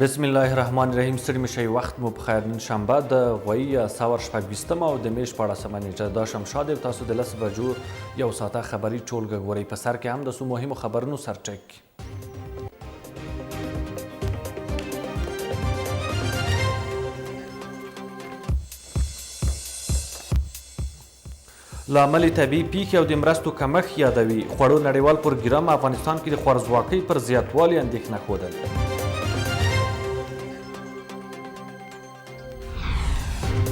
بسم الله الرحمن الرحیم. ستړي مه شئ، وخت مو په خیر. نن شنبه د غویي ساور شپږ ویشتمه او د مې شپاړسمه نیټه. دا شمشاد یم. تاسو د 10 بجو یو ساعته خبري ټولګه ګورئ. په سر کې هم د څو مهمو خبرونو سرټک. لامل طبیعي پیښې او د مرستو کمښت یادوي. خوړو نړیوال پروګرام افغانستان کې د خوارځواکۍ پر زیاتوالي اندېښنه ښودل.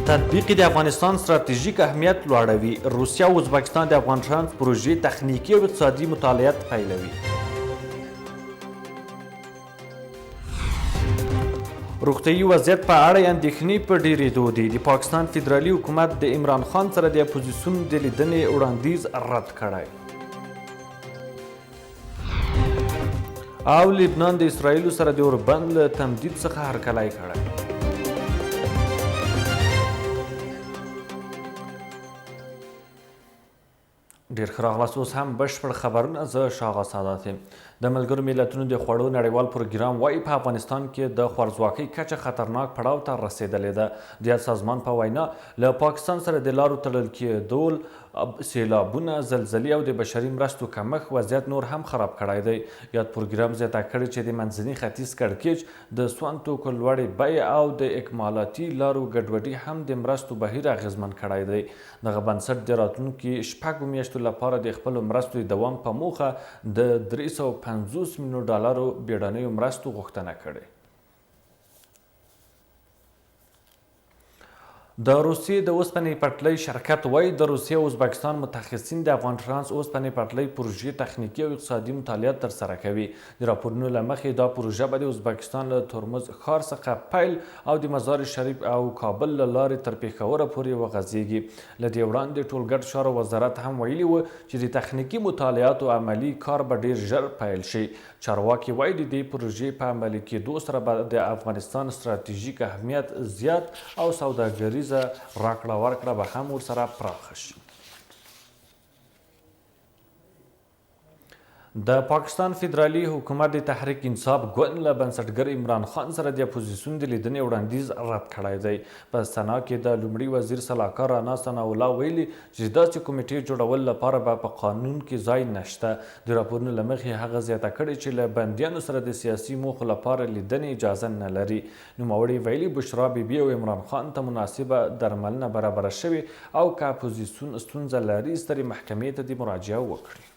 تطبیق د افغانستان ستراتیژیک اهمیت لوړوي. روسیه او ازبکستان د افغان ترانس پروژې تخنیکي او اقتصادي مطالعات پیلوي. روغتیايي وضعیت په اړه اندېښنې په ډېرېدو دي. د پاکستان فدرالي حکومت د عمران خان سره د اپوزیسیون د لیدنې وړاندیز رد کړی. او لبنان د اسرائیلو سره د اوربند له تمدید څخه هرکلی کړی. ډېر ښه راغلاست. اوس هم بشپړ خبرونه. زه شاغا سادات یم. د ملګرو ملتونو د خوړو نړیوال پروګرام وایي په افغانستان کې د خوارځواکۍ کچه خطرناک پړاو ته رسېدلې ده. د یاد سازمان په وینا له پاکستان سره د لارو تړل کېدل، سیلابونه، زلزلې او د بشري مرستو کمښت وضعیت نور هم خراب کړی دی. یاد پروګرام زیاته کړې چې د منځني ختیځ کړکېچ، د سون توکو لوړې بیې او د اکمالاتي لارو ګډوډي هم د مرستو بهیر اغېزمن کړی دی. دغه بنسټ د راتلونکي شپږو میاشتو لپاره د خپلو مرستو د دوام په موخه د 350 میلیون ډالرو بیړنیو مرستو غوښتنه کړې. د روسیې د اوسپنې پټلۍ شرکت وایي د روسیې او ازبکستان متخصصین د افغان ترانس اوسپنې پټلۍ پروژې تخنیکي او اقتصادي مطالعات ترسره کوي. د راپورونو له مخې دا پروژه به د ازبکستان له ترمز ښار څخه پیل او د مزار شریف او کابل له لارې تر پېښوره پورې وغځېږي. له دې وړاندې ټولګډ چارو وزارت هم ویلي و چې د تخنیکي مطالعاتو عملي کار به ډېر ژر پیل شي. چارواکي وایي د دې پروژې په عملي کېدو سره به د افغانستان ستراتیژیک اهمیت زیات او سوداګریز راکړه ورکړه به هم ورسره پراخه شي. د پاکستان فدرالي حکومت د تحریک انصاف ګوند له بنسټګر عمران خان سره د اپوزیسیون د لیدنې وړاندیز رد کړی دی. په سنا کې د لومړي وزیر سلاکار رانا ثناء الله ویلي چې داسې کمیټې جوړولو لپاره به په قانون کې ځای نشته. د راپورونو له مخې هغه زیاته کړې چې له بندیانو سره د سیاسي موخو لپاره لیدنې اجازه نه لري. نوموړي ویلي بشرا بیبي او عمران خان ته مناسبه درملنه برابره شوې او که اپوزیسیون ستونزه لري سترې محکمې ته د مراجعه وکړي.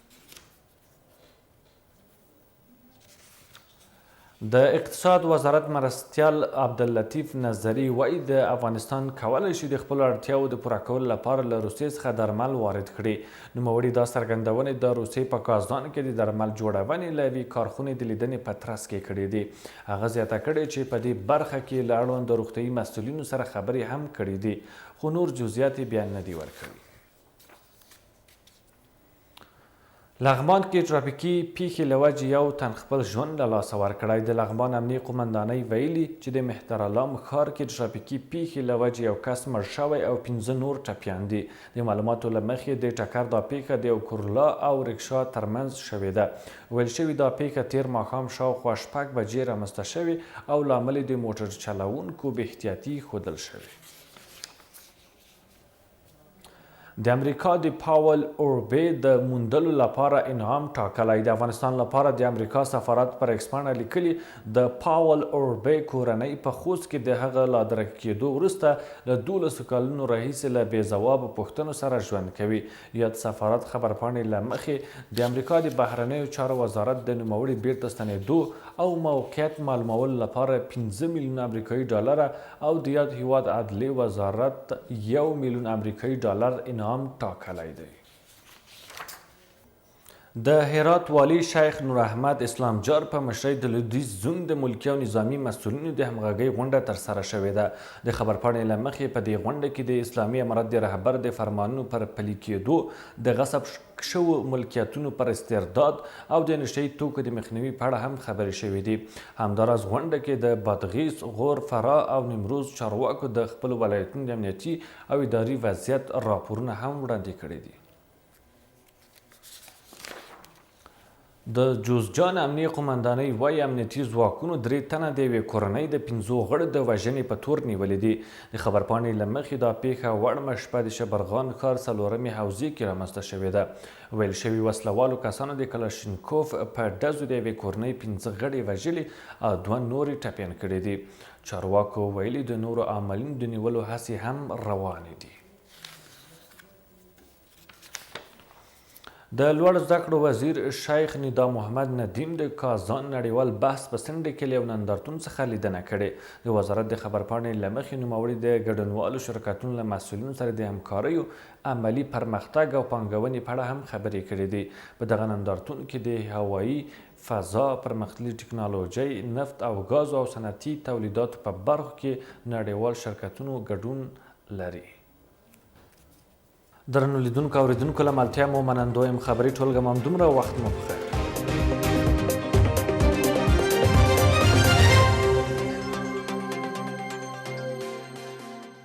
د اقتصاد وزارت مرستیال عبداللطیف نظري وایي د افغانستان کولی شي د خپلو اړتیاوو د پوره کولو لپاره له روسیې څخه درمل وارد کړي. نوموړي دا څرګندونې د روسیې په کازان کې د درمل جوړونې له یوې کارخونې د لیدنې په ترڅ کې کړې دي. هغه زیاته کړې چې په دې برخه کې له اړوند روغتیايي مسؤلینو سره خبرې هم کړې دي، خو نور جزئیات یې بیان نه دي ورکړي. لغمان کې ترافیکي پیښې له وجې یو تن خپل ژوند له لاسه ورکړی. د لغمان امنیې قومندانۍ ویلي چې د مهترالام ښار کې ترافیکي پیښې له وجې یو کس مړ شوی او 15 نور ټپیان دي. د معلوماتو له مخې د ټکر دا پیښه د یو کورلا او رکشا ترمنځ شوې ده. ویل شوي دا پیښه تیر ماښام شاوخوا 6 بجې رامنځته شوې او لامل د موټر چلوونکو بې احتیاطي ښودل شوې. د امریکا د پاول اوربې د موندلو لپاره انعام ټاکلی. د افغانستان لپاره د امریکا سفارت پر ایکس پاڼه لیکلي د پاول اوربې کورنۍ په خوست کې د هغه لا درک کېدو وروسته له 12 کلونو راهیسې له بې ځوابه پوښتنو سره ژوند کوي. یاد سفارت خبرپاڼې له مخې د امریکا د بهرنیو چارو وزارت د نوموړي بیرته ستنېدو او موقعیت معلومولو لپاره 15 میلیون امریکایي ډالره او د یاد هیواد عدلیې وزارت 1 میلیون امریکایي ډالر انعام ټاکلی دی. د هرات والی شیخ نور احمد اسلام جار په مشرۍ د لویدیځ زون د ملکي او نظامي مسؤلینو د همغږۍ غونډه ترسره شوې ده. د خبرپاڼې له مخې په دې غونډه کې د اسلامي امارت د رهبر د فرمانونو پر پلي کېدو، د غصب شوو ملکیتونو پر استرداد او د نشه یي توکو د مخنیوي په اړه هم خبرې شوې دي. همداراز غونډه کې د بادغیس، غور، فراه او نیمروز چارواکو د خپلو ولایتونو د امنیتي او اداري وضعیت راپورونه هم وړاندې کړي دي. د جوزجان امنیه قومندانۍ وایي امنیتي ځواکونو 3 تنه د یوې کورنۍ د 5 غړو د وژنې په تور نیولي دي. د خبرپاڼې له مخې دا پیښه وړمه شپه د شبرغان ښار 4مې حوزې کې رامنځته شوې ده. ویل شوي وسلوالو کسانو د کلاشینکوف په ډزو د یوې کورنۍ 5 غړي وژلي او 2 نورې ټپیان کړي دي. چارواکو ویلي د نورو عاملینو د نیولو هڅې هم روانې دي. د لوړ زده کړو وزیر شیخ ندا محمد ندیم د کازان نړیوال بحث په څنډه کې له یو نندارتون څخه لیدنه کړې. د وزارت د خبرپاڼې له مخې نوموړي د ګډونوالو شرکتونو له مسؤلینو سره د همکاریو، عملي پرمختګ او پانګونې په اړه هم خبرې کړې دي. په دغه نندارتون کې د هوایي، فضا، پرمختللې ټکنالوژۍ، نفت او ګازو او صنعتي تولیداتو په برخو کې نړیوال شرکتونو ګډون لري. درنو لیدونکو او اوریدونکو له ملتیا مو منندوی یم. خبري ټولګه مو همدومره. وخت مو بخیر.